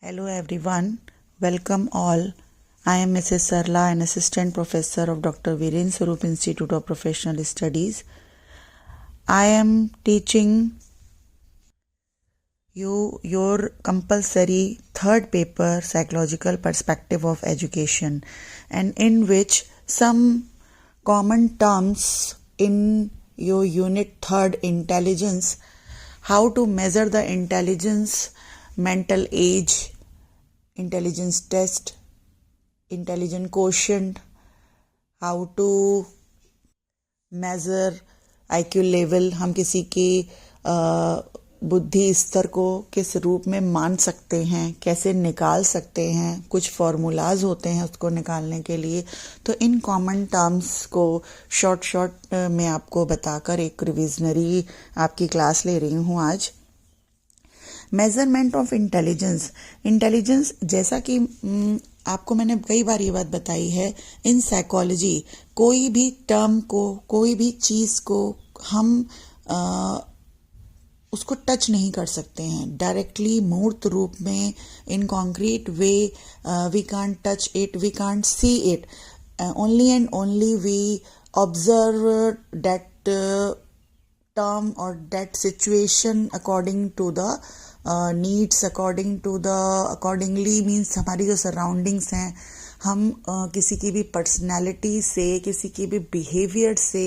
Hello everyone, welcome all. I am Mrs. Sarla, an assistant professor of Dr. Viren Swarup Institute of Professional Studies. I am teaching you your compulsory third paper, Psychological Perspective of Education, and in which some common terms in your unit third, intelligence, how to measure the intelligence, mental age, intelligence test, intelligence quotient, how to measure IQ level, हम किसी की बुद्धि स्तर को किस रूप में मान सकते हैं, कैसे निकाल सकते हैं, कुछ फॉर्मूलाज होते हैं उसको निकालने के लिए। तो इन कॉमन टर्म्स को शॉर्ट में आपको बताकर एक रिविजनरी आपकी क्लास ले रही हूँ आज। मेजरमेंट ऑफ इंटेलिजेंस जैसा कि आपको मैंने कई बार ये बात बताई है, इन साइकोलॉजी कोई भी टर्म को, कोई भी चीज को हम उसको टच नहीं कर सकते हैं डायरेक्टली, मूर्त रूप में, in concrete way. We can't touch it, we can't see it, only and only we observe that term or that situation according to the needs, accordingly means हमारी जो surroundings हैं, हम किसी की भी पर्सनैलिटी से, किसी की भी बिहेवियर से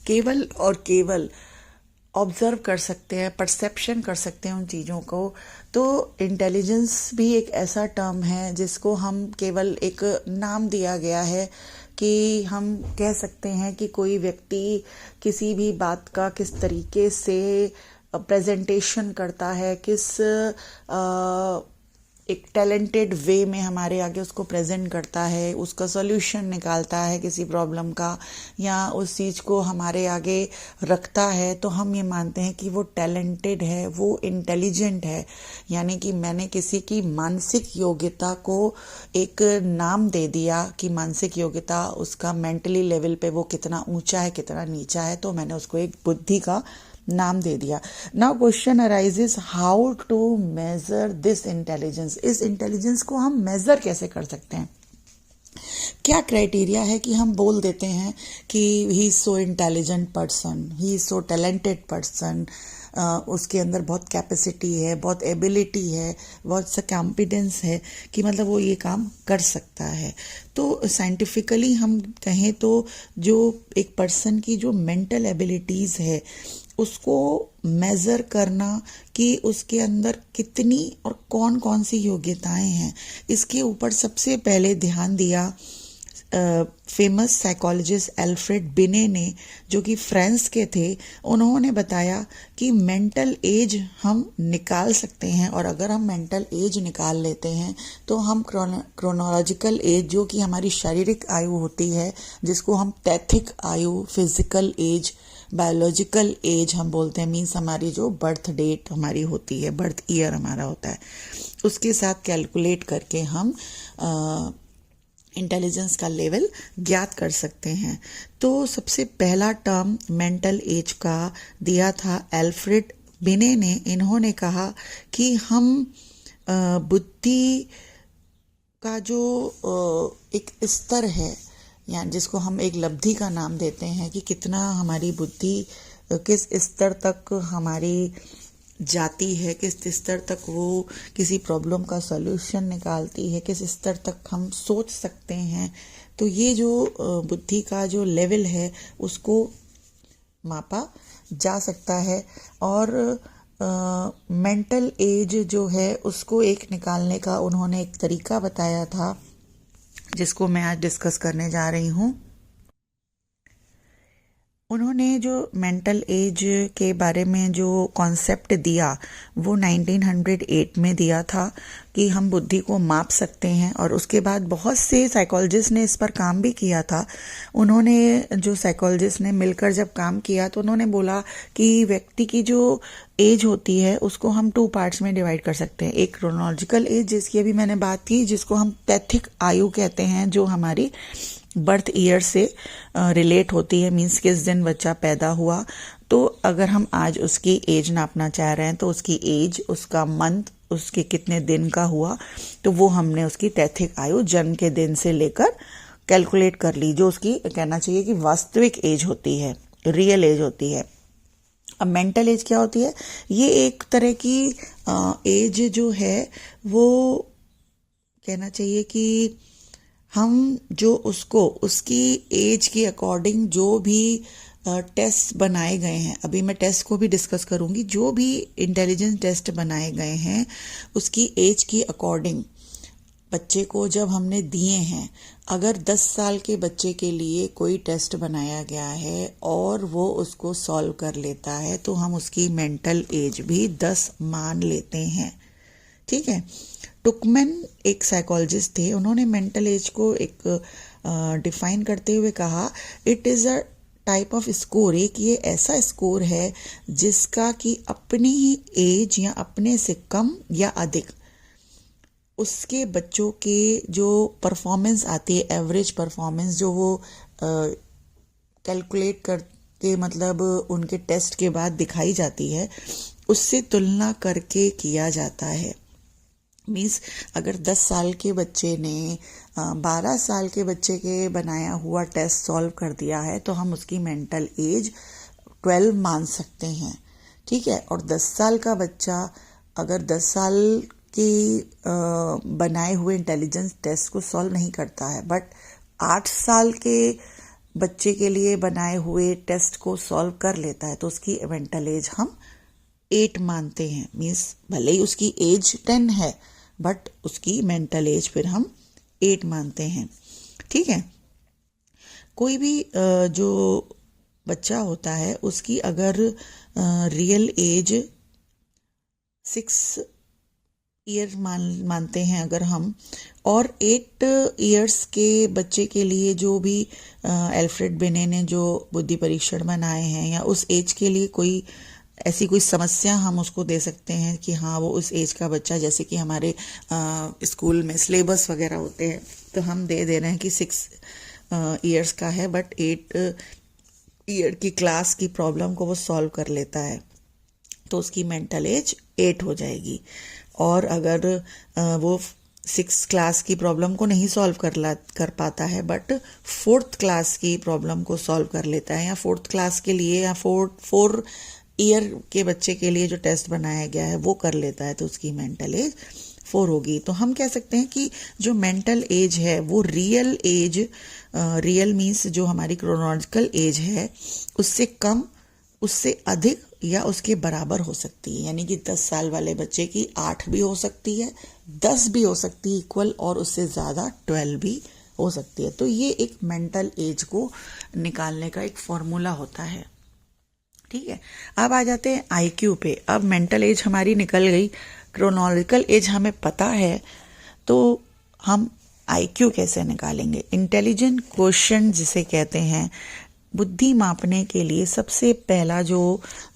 केवल और केवल ऑब्जर्व कर सकते हैं, परसेप्शन कर सकते हैं उन चीज़ों को। तो इंटेलिजेंस भी एक ऐसा टर्म है जिसको हम केवल एक नाम दिया गया है कि हम कह सकते हैं कि कोई व्यक्ति किसी भी बात का किस तरीके से प्रेजेंटेशन करता है, किस एक टैलेंटेड वे में हमारे आगे उसको प्रेजेंट करता है, उसका सॉल्यूशन निकालता है किसी प्रॉब्लम का, या उस चीज़ को हमारे आगे रखता है, तो हम ये मानते हैं कि वो टैलेंटेड है, वो इंटेलिजेंट है। यानी कि मैंने किसी की मानसिक योग्यता को एक नाम दे दिया कि मानसिक योग्यता उसका मेंटली लेवल पे वो कितना ऊंचा है, कितना नीचा है, तो मैंने उसको एक बुद्धि का नाम दे दिया। Now question arises, how to measure this intelligence. इस इंटेलिजेंस को हम मेजर कैसे कर सकते हैं? क्या क्राइटेरिया है कि हम बोल देते हैं कि he is so intelligent person, he is so talented person, उसके अंदर बहुत कैपेसिटी है, बहुत एबिलिटी है, बहुत सा कॉन्फिडेंस है कि मतलब वो ये काम कर सकता है। तो साइंटिफिकली हम कहें तो जो एक पर्सन की जो मेंटल एबिलिटीज है उसको मेजर करना कि उसके अंदर कितनी और कौन कौन सी योग्यताएं हैं, इसके ऊपर सबसे पहले ध्यान दिया फेमस साइकोलॉजिस्ट एल्फ्रेड बिने ने, जो कि फ्रांस के थे। उन्होंने बताया कि मेंटल एज हम निकाल सकते हैं, और अगर हम मेंटल एज निकाल लेते हैं तो हम क्रोनोलॉजिकल एज, जो कि हमारी शारीरिक आयु होती है, जिसको हम तैथिक आयु, फिजिकल एज, बायोलॉजिकल एज हम बोलते हैं, मीन्स हमारी जो बर्थ डेट हमारी होती है, बर्थ ईयर हमारा होता है, उसके साथ कैलकुलेट करके हम इंटेलिजेंस का लेवल ज्ञात कर सकते हैं। तो सबसे पहला टर्म मेंटल एज का दिया था एल्फ्रेड बिने ने। इन्होंने कहा कि हम बुद्धि का जो एक स्तर है, या जिसको हम एक लब्धि का नाम देते हैं कि कितना हमारी बुद्धि किस स्तर तक हमारी जाती है, किस स्तर तक वो किसी प्रॉब्लम का सॉल्यूशन निकालती है, किस स्तर तक हम सोच सकते हैं। तो ये जो बुद्धि का जो लेवल है उसको मापा जा सकता है। और मेंटल एज जो है उसको एक निकालने का उन्होंने एक तरीका बताया था, जिसको मैं आज डिस्कस करने जा रही हूँ। उन्होंने जो मेंटल एज के बारे में जो कॉन्सेप्ट दिया वो 1908 में दिया था कि हम बुद्धि को माप सकते हैं, और उसके बाद बहुत से साइकोलॉजिस्ट ने इस पर काम भी किया था। उन्होंने जो साइकोलॉजिस्ट ने मिलकर जब काम किया तो उन्होंने बोला कि व्यक्ति की जो एज होती है उसको हम 2 पार्ट्स में डिवाइड कर सकते हैं। एक क्रोनोलॉजिकल एज, जिसकी अभी मैंने बात की, जिसको हम तैथिक आयु कहते हैं, जो हमारी बर्थ ईयर से रिलेट होती है, मीन्स किस दिन बच्चा पैदा हुआ। तो अगर हम आज उसकी एज नापना चाह रहे हैं तो उसकी एज, उसका मंथ उसके कितने दिन का हुआ, तो वो हमने उसकी तैथिक आयु जन्म के दिन से लेकर कैलकुलेट कर ली, जो उसकी कहना चाहिए कि वास्तविक एज होती है, रियल एज होती है। अब मेंटल एज क्या होती है? ये एक तरह की एज जो है वो कहना चाहिए कि हम जो उसको उसकी एज के अकॉर्डिंग जो भी टेस्ट बनाए गए हैं, अभी मैं टेस्ट को भी डिस्कस करूंगी, जो भी इंटेलिजेंस टेस्ट बनाए गए हैं उसकी एज के अकॉर्डिंग बच्चे को जब हमने दिए हैं, अगर 10 साल के बच्चे के लिए कोई टेस्ट बनाया गया है और वो उसको सॉल्व कर लेता है तो हम उसकी मेंटल एज भी 10 मान लेते हैं। ठीक है। टुकमैन एक साइकोलॉजिस्ट थे, उन्होंने मेंटल एज को एक डिफाइन करते हुए कहा, it is a type off score, एक ये ऐसा स्कोर है जिसका कि अपनी ही एज या अपने से कम या अधिक उसके बच्चों के जो परफॉर्मेंस आती है, एवरेज परफॉर्मेंस जो वो कैलकुलेट करके मतलब उनके टेस्ट के बाद दिखाई जाती है, उससे तुलना करके किया जाता है। मीन्स अगर 10 साल के बच्चे ने 12 साल के बच्चे के बनाया हुआ टेस्ट सॉल्व कर दिया है तो हम उसकी मेंटल एज 12 मान सकते हैं। ठीक है। और 10 साल का बच्चा अगर 10 साल की बनाए हुए इंटेलिजेंस टेस्ट को सॉल्व नहीं करता है, बट 8 साल के बच्चे के लिए बनाए हुए टेस्ट को सॉल्व कर लेता है, तो उसकी मेंटल एज हम 8 मानते हैं। मीन्स भले ही उसकी एज 10 है बट उसकी मेंटल एज फिर हम 8 मानते हैं। ठीक है। कोई भी जो बच्चा होता है उसकी अगर रियल एज 6 ईयर मानते हैं अगर हम, और 8 इयर्स के बच्चे के लिए जो भी एल्फ्रेड बिने ने जो बुद्धि परीक्षण बनाए हैं, या उस एज के लिए कोई ऐसी कोई समस्या हम उसको दे सकते हैं कि हाँ वो उस एज का बच्चा, जैसे कि हमारे स्कूल में सिलेबस वगैरह होते हैं तो हम दे रहे हैं कि 6 इयर्स का है बट 8 ईयर की क्लास की प्रॉब्लम को वो सॉल्व कर लेता है, तो उसकी मेंटल एज 8 हो जाएगी। और अगर वो 6 क्लास की प्रॉब्लम को नहीं सॉल्व कर पाता है बट 4th क्लास की प्रॉब्लम को सॉल्व कर लेता है, या 4th क्लास के लिए या 4 ईयर के बच्चे के लिए जो टेस्ट बनाया गया है वो कर लेता है, तो उसकी मेंटल एज 4 होगी। तो हम कह सकते हैं कि जो मेंटल एज है वो रियल एज, रियल मीन्स जो हमारी क्रोनोलॉजिकल एज है उससे कम, उससे अधिक या उसके बराबर हो सकती है। यानी कि 10 साल वाले बच्चे की 8 भी हो सकती है, 10 भी हो सकती है इक्वल, और उससे ज़्यादा 12 भी हो सकती है। तो ये एक मेंटल एज को निकालने का एक फॉर्मूला होता है। ठीक है। अब आ जाते हैं आईक्यू पे। अब मेंटल एज हमारी निकल गई, क्रोनोलॉजिकल एज हमें पता है, तो हम आईक्यू कैसे निकालेंगे? इंटेलिजेंट क्वोशिएंट जिसे कहते हैं, बुद्धि मापने के लिए सबसे पहला जो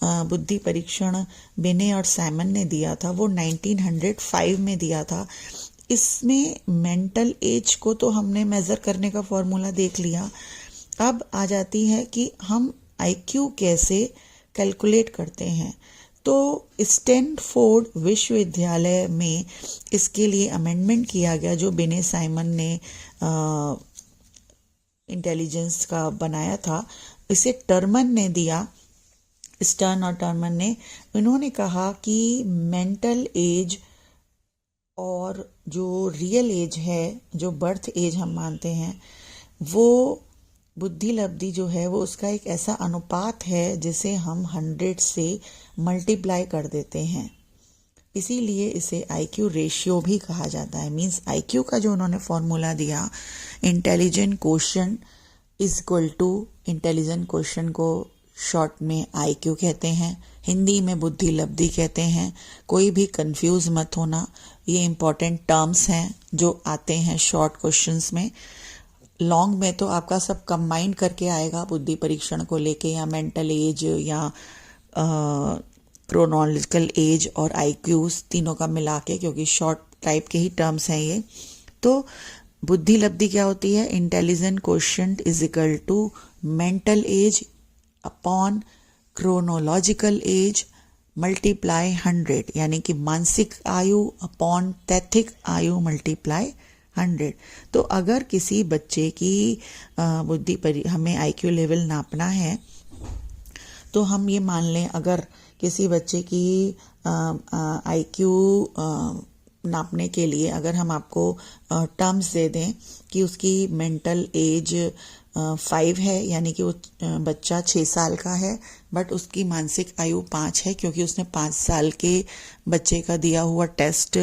बुद्धि परीक्षण बिने और साइमन ने दिया था वो 1905 में दिया था। इसमें मेंटल एज को तो हमने मेजर करने का फॉर्मूला देख लिया। अब आ जाती है कि हम आईक्यू कैसे कैलकुलेट करते हैं। तो स्टैनफोर्ड विश्वविद्यालय में इसके लिए अमेंडमेंट किया गया, जो बिने साइमन ने इंटेलिजेंस का बनाया था, इसे टर्मन ने दिया, स्टर्न और टर्मन ने। इन्होंने कहा कि मेंटल एज और जो रियल एज है, जो बर्थ एज हम मानते हैं, वो बुद्धि लब्धि जो है वो उसका एक ऐसा अनुपात है जिसे हम 100 से मल्टीप्लाई कर देते हैं। इसीलिए इसे आईक्यू रेशियो भी कहा जाता है। मींस आईक्यू का जो उन्होंने फॉर्मूला दिया, intelligent quotient is equal to, intelligent quotient को शॉर्ट में आईक्यू कहते हैं, हिंदी में बुद्धि लब्धि कहते हैं। कोई भी कंफ्यूज मत होना, ये इंपॉर्टेंट टर्म्स हैं जो आते हैं शॉर्ट क्वेश्चंस में। लॉन्ग में तो आपका सब कंबाइंड करके आएगा, बुद्धि परीक्षण को लेके, या मेंटल एज या क्रोनोलॉजिकल एज और आईक्यूज तीनों का मिला के, क्योंकि शॉर्ट टाइप के ही टर्म्स हैं ये। तो बुद्धि लब्धि क्या होती है? Intelligent quotient is equal to mental age upon chronological age multiply 100, यानी कि मानसिक आयु अपॉन तैथिक आयु मल्टीप्लाई 100। तो अगर किसी बच्चे की हमें आईक्यू लेवल नापना है, तो हम ये मान लें अगर किसी बच्चे की आईक्यू नापने के लिए अगर हम आपको टर्म्स दे दें कि उसकी मेंटल एज 5 है, यानी कि वो बच्चा 6 साल का है, बट उसकी मानसिक आयु 5 है, क्योंकि उसने 5 साल के बच्चे का दिया हुआ टेस्ट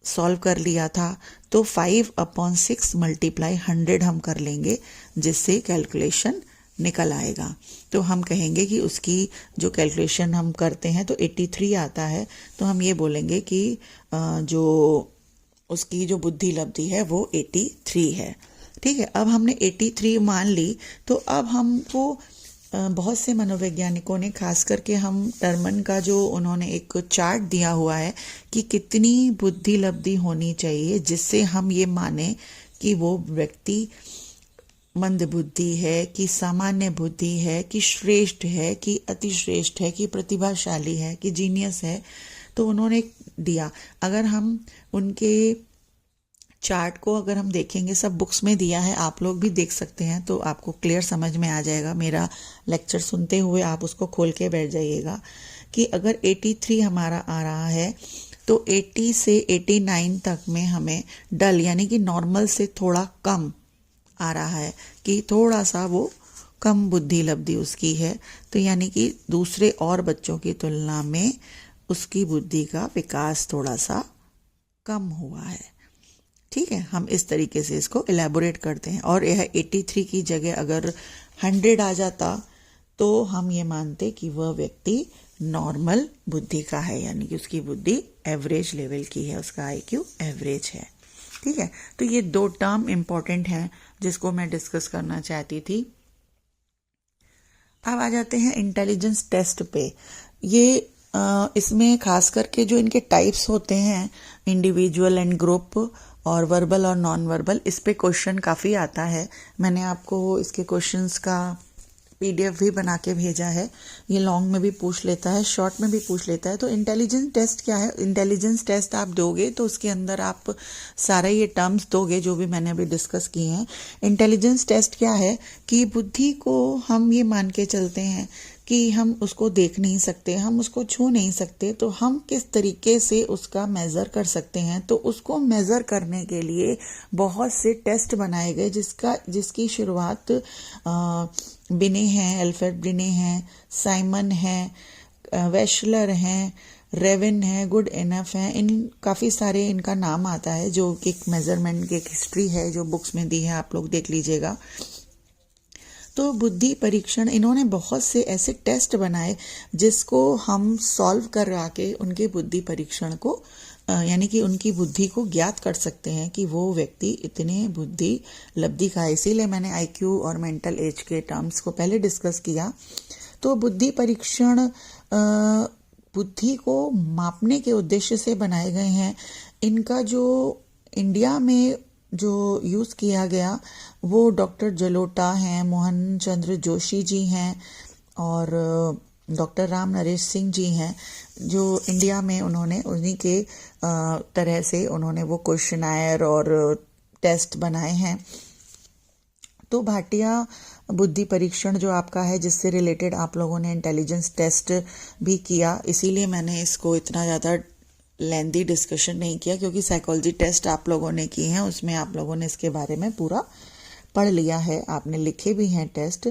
सॉल्व कर लिया था। तो 5/6 मल्टीप्लाई 100 हम कर लेंगे, जिससे कैलकुलेशन निकल आएगा। तो हम कहेंगे कि उसकी जो कैलकुलेशन हम करते हैं तो 83 आता है। तो हम ये बोलेंगे कि जो उसकी जो बुद्धि लब्धि है वो 83 है। ठीक है, अब हमने 83 मान ली। तो अब हमको बहुत से मनोवैज्ञानिकों ने, खास करके हम टर्मन का जो उन्होंने एक चार्ट दिया हुआ है कि कितनी बुद्धि लब्धि होनी चाहिए जिससे हम ये माने कि वो व्यक्ति मंद बुद्धि है, कि सामान्य बुद्धि है, कि श्रेष्ठ है, कि अतिश्रेष्ठ है, कि प्रतिभाशाली है, कि जीनियस है। तो उन्होंने दिया, अगर हम उनके चार्ट को अगर हम देखेंगे, सब बुक्स में दिया है, आप लोग भी देख सकते हैं, तो आपको क्लियर समझ में आ जाएगा। मेरा लेक्चर सुनते हुए आप उसको खोल के बैठ जाइएगा कि अगर 83 हमारा आ रहा है तो 80 से 89 तक में हमें डल यानी कि नॉर्मल से थोड़ा कम आ रहा है, कि थोड़ा सा वो कम बुद्धि लब्धि उसकी है। तो यानी कि दूसरे और बच्चों की तुलना में उसकी बुद्धि का विकास थोड़ा सा कम हुआ है। ठीक है, हम इस तरीके से इसको इलेबोरेट करते हैं। और यह 83 की जगह अगर 100 आ जाता तो हम ये मानते कि वह व्यक्ति नॉर्मल बुद्धि का है, यानी कि उसकी बुद्धि एवरेज लेवल की है, उसका आईक्यू एवरेज है। ठीक है, तो ये 2 टर्म इंपॉर्टेंट हैं जिसको मैं डिस्कस करना चाहती थी। अब आ जाते हैं इंटेलिजेंस टेस्ट पे। ये इसमें खास करके जो इनके टाइप्स होते हैं, इंडिविजुअल एंड ग्रुप और वर्बल और नॉन वर्बल, इस पे क्वेश्चन काफ़ी आता है। मैंने आपको इसके क्वेश्चंस का PDF भी बना के भेजा है। ये लॉन्ग में भी पूछ लेता है, शॉर्ट में भी पूछ लेता है। तो इंटेलिजेंस टेस्ट क्या है? इंटेलिजेंस टेस्ट आप दोगे तो उसके अंदर आप सारा ये टर्म्स दोगे जो भी मैंने अभी डिस्कस किए हैं। इंटेलिजेंस टेस्ट क्या है कि बुद्धि को हम ये मान के चलते हैं कि हम उसको देख नहीं सकते, हम उसको छू नहीं सकते, तो हम किस तरीके से उसका मेज़र कर सकते हैं। तो उसको मेज़र करने के लिए बहुत से टेस्ट बनाए गए, जिसकी शुरुआत बिने हैं, अल्फ्रेड बिने हैं, साइमन हैं, वेशलर हैं, रेवन है, गुड इनफ है। इन काफ़ी सारे इनका नाम आता है, जो एक मेजरमेंट की एक हिस्ट्री है जो बुक्स में दी है, आप लोग देख लीजिएगा। तो बुद्धि परीक्षण, इन्होंने बहुत से ऐसे टेस्ट बनाए जिसको हम सॉल्व करा के उनके बुद्धि परीक्षण को यानी कि उनकी बुद्धि को ज्ञात कर सकते हैं कि वो व्यक्ति इतने बुद्धि लब्धि का है। इसीलिए मैंने आईक्यू और मेंटल एज के टर्म्स को पहले डिस्कस किया। तो बुद्धि परीक्षण बुद्धि को मापने के उद्देश्य से बनाए गए हैं। इनका जो इंडिया में जो यूज़ किया गया वो डॉक्टर जलोटा हैं, मोहन चंद्र जोशी जी हैं और डॉक्टर राम नरेश सिंह जी हैं, जो इंडिया में उन्होंने उन्हीं के तरह से उन्होंने वो क्वेश्चनायर और टेस्ट बनाए हैं। तो भाटिया बुद्धि परीक्षण जो आपका है, जिससे रिलेटेड आप लोगों ने इंटेलिजेंस टेस्ट भी किया, इसीलिए मैंने इसको इतना ज़्यादा लेंदी डिस्कशन नहीं किया, क्योंकि साइकोलॉजी टेस्ट आप लोगों ने किए हैं, उसमें आप लोगों ने इसके बारे में पूरा पढ़ लिया है, आपने लिखे भी हैं टेस्ट।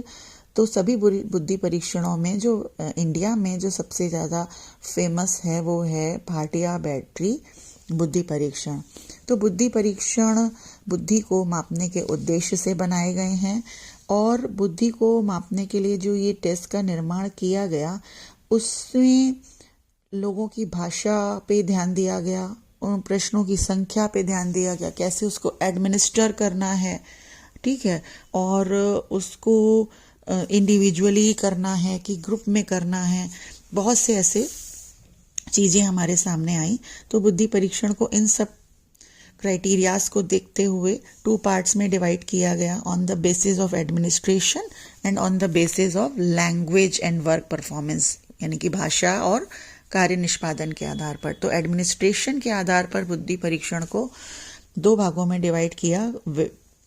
तो सभी बुद्धि परीक्षणों में जो इंडिया में जो सबसे ज़्यादा फेमस है वो है भाटिया बैटरी बुद्धि परीक्षण। तो बुद्धि परीक्षण बुद्धि को मापने के उद्देश्य से बनाए गए हैं, और बुद्धि को मापने के लिए जो ये टेस्ट का निर्माण किया गया उसमें लोगों की भाषा पे ध्यान दिया गया, उन प्रश्नों की संख्या पे ध्यान दिया गया, कैसे उसको एडमिनिस्टर करना है, ठीक है, और उसको इंडिविजुअली करना है कि ग्रुप में करना है। बहुत से ऐसे चीज़ें हमारे सामने आई। तो बुद्धि परीक्षण को इन सब क्राइटेरियाज को देखते हुए 2 पार्ट्स में डिवाइड किया गया, on the basis of administration and on the basis of language and work performance, यानी कि भाषा और कार्य निष्पादन के आधार पर। तो एडमिनिस्ट्रेशन के आधार पर बुद्धि परीक्षण को 2 भागों में डिवाइड किया,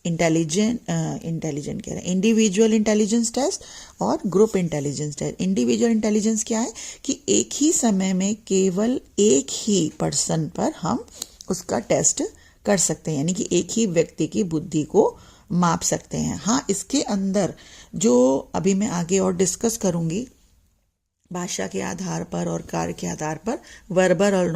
इंटेलिजेंट कह रहे हैं इंडिविजुअल इंटेलिजेंस टेस्ट और group intelligence test. Individual intelligence क्या है कि एक ही समय में केवल एक ही पर्सन पर हम उसका टेस्ट कर सकते हैं, यानी कि एक ही व्यक्ति की बुद्धि को माप सकते हैं। हाँ, इसके अंदर जो अभी मैं आगे और डिस्कस करूंगी, भाषा के आधार पर और कार्य के आधार पर, वर्बल और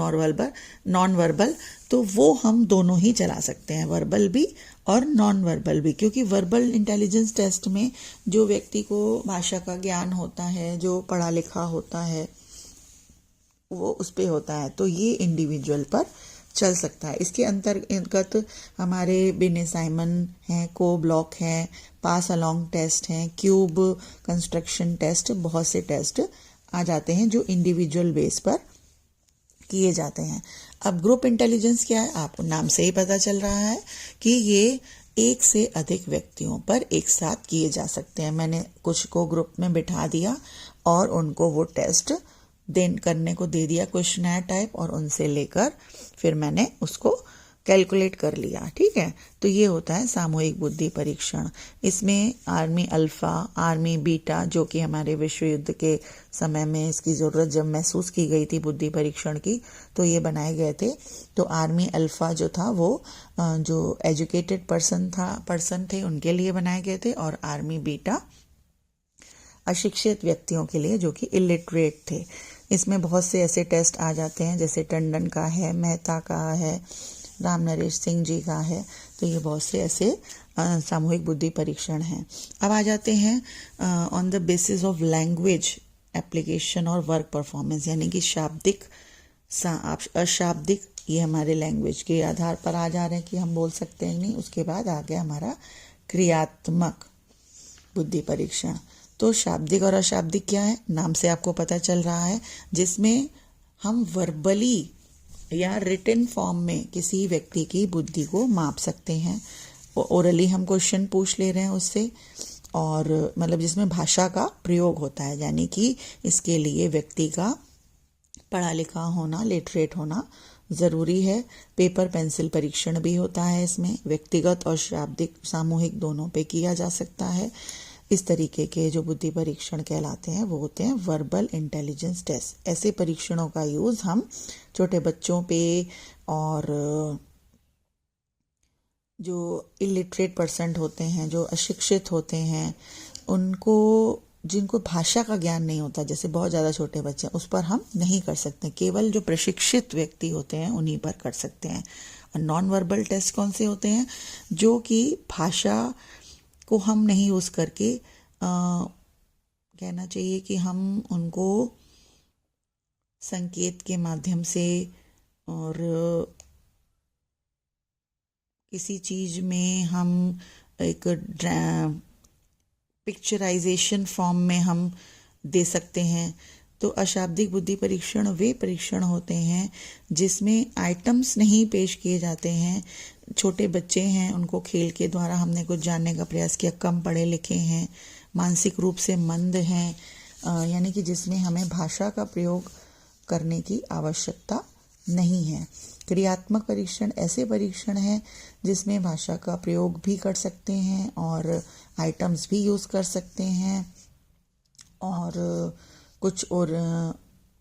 नॉन वर्बल, तो वो हम दोनों ही चला सकते हैं, वर्बल भी और नॉन वर्बल भी। क्योंकि वर्बल इंटेलिजेंस टेस्ट में जो व्यक्ति को भाषा का ज्ञान होता है, जो पढ़ा लिखा होता है, वो उस पे होता है, तो ये इंडिविजुअल पर चल सकता है। इसके अंतर्गत हमारे बिने साइमन हैं, को ब्लॉक हैं, पास अलोंग टेस्ट हैं, क्यूब कंस्ट्रक्शन टेस्ट, बहुत से टेस्ट आ जाते हैं जो इंडिविजुअल बेस पर किए जाते हैं। अब ग्रुप इंटेलिजेंस क्या है, आपको नाम से ही पता चल रहा है कि ये एक से अधिक व्यक्तियों पर एक साथ किए जा सकते हैं। मैंने कुछ को ग्रुप में बिठा दिया और उनको वो टेस्ट करने को दे दिया, क्वेश्चनर टाइप, और उनसे लेकर फिर मैंने उसको कैलकुलेट कर लिया। ठीक है, तो ये होता है सामूहिक बुद्धि परीक्षण। इसमें आर्मी अल्फा, आर्मी बीटा, जो कि हमारे विश्व युद्ध के समय में इसकी जरूरत जब महसूस की गई थी बुद्धि परीक्षण की, तो ये बनाए गए थे। तो आर्मी अल्फा जो था वो जो एजुकेटेड पर्सन थे उनके लिए बनाए गए थे, और आर्मी बीटा अशिक्षित व्यक्तियों के लिए जो कि इलिटरेट थे। इसमें बहुत से ऐसे टेस्ट आ जाते हैं, जैसे टंडन का है, मेहता का है, राम नरेश सिंह जी का है। तो ये बहुत से ऐसे सामूहिक बुद्धि परीक्षण हैं। अब आ जाते हैं on the basis of language application और वर्क परफॉर्मेंस, यानी कि शाब्दिक अशाब्दिक, ये हमारे लैंग्वेज के आधार पर आ जा रहे हैं कि हम बोल सकते हैं नहीं। उसके बाद आ गया हमारा क्रियात्मक बुद्धि परीक्षण। तो शाब्दिक और अशाब्दिक क्या है, नाम से आपको पता चल रहा है, जिसमें हम वर्बली या रिटन फॉर्म में किसी व्यक्ति की बुद्धि को माप सकते हैं। ओरली हम क्वेश्चन पूछ ले रहे हैं उससे, और मतलब जिसमें भाषा का प्रयोग होता है, यानी कि इसके लिए व्यक्ति का पढ़ा लिखा होना, लिटरेट होना जरूरी है। पेपर पेंसिल परीक्षण भी होता है इसमें, व्यक्तिगत और शाब्दिक सामूहिक दोनों पे किया जा सकता है। इस तरीके के जो बुद्धि परीक्षण कहलाते हैं वो होते हैं वर्बल इंटेलिजेंस टेस्ट। ऐसे परीक्षणों का यूज हम छोटे बच्चों पे और जो इलिटरेट पर्सन होते हैं, जो अशिक्षित होते हैं, उनको, जिनको भाषा का ज्ञान नहीं होता, जैसे बहुत ज़्यादा छोटे बच्चे, उस पर हम नहीं कर सकते। केवल जो प्रशिक्षित व्यक्ति होते हैं उन्हीं पर कर सकते हैं। और नॉन वर्बल टेस्ट कौन से होते हैं, जो कि भाषा को हम नहीं यूज करके कहना चाहिए कि हम उनको संकेत के माध्यम से और किसी चीज में हम एक पिक्चराइजेशन फॉर्म में हम दे सकते हैं। तो अशाब्दिक बुद्धि परीक्षण वे परीक्षण होते हैं जिसमें आइटम्स नहीं पेश किए जाते हैं। छोटे बच्चे हैं, उनको खेल के द्वारा हमने कुछ जानने का प्रयास किया, कम पढ़े लिखे हैं, मानसिक रूप से मंद हैं, यानी कि जिसमें हमें भाषा का प्रयोग करने की आवश्यकता नहीं है। क्रियात्मक परीक्षण ऐसे परीक्षण हैं जिसमें भाषा का प्रयोग भी कर सकते हैं और आइटम्स भी यूज कर सकते हैं, और कुछ और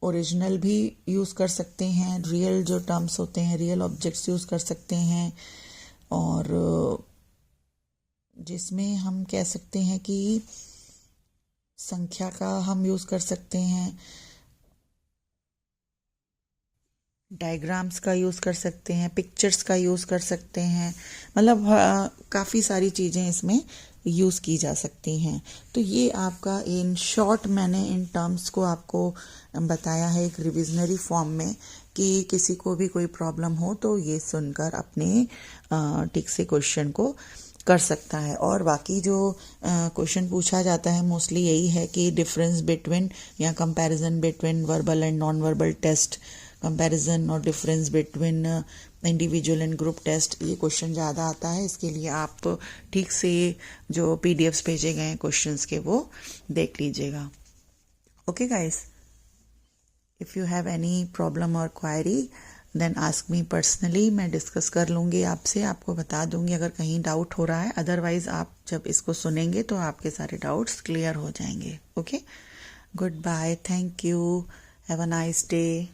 ओरिजिनल भी यूज़ कर सकते हैं। रियल जो टर्म्स होते हैं, रियल ऑब्जेक्ट्स यूज़ कर सकते हैं, और जिसमें हम कह सकते हैं कि संख्या का हम यूज़ कर सकते हैं, डायग्राम्स का यूज़ कर सकते हैं, पिक्चर्स का यूज़ कर सकते हैं, मतलब काफ़ी सारी चीज़ें इसमें यूज़ की जा सकती हैं। तो ये आपका इन शॉर्ट मैंने इन टर्म्स को आपको बताया है एक रिविजनरी फॉर्म में, कि किसी को भी कोई प्रॉब्लम हो तो ये सुनकर अपने ठीक से क्वेश्चन को कर सकता है। और बाकी जो क्वेश्चन पूछा जाता है मोस्टली यही है कि डिफरेंस बिटवीन या comparison between verbal and non verbal test, comparison और difference between individual and group test, ये क्वेश्चन ज़्यादा आता है। इसके लिए आप ठीक से जो पीडीएफ्स भेजे गए हैं क्वेश्चंस के वो देख लीजिएगा। Okay guys, if you have any problem or query then ask me personally, मैं डिस्कस कर लूँगी आपसे, आपको बता दूँगी अगर कहीं डाउट हो रहा है। अदरवाइज़ आप जब इसको सुनेंगे तो आपके सारे डाउट्स क्लियर हो जाएंगे। Okay, good bye, thank you, have a nice day.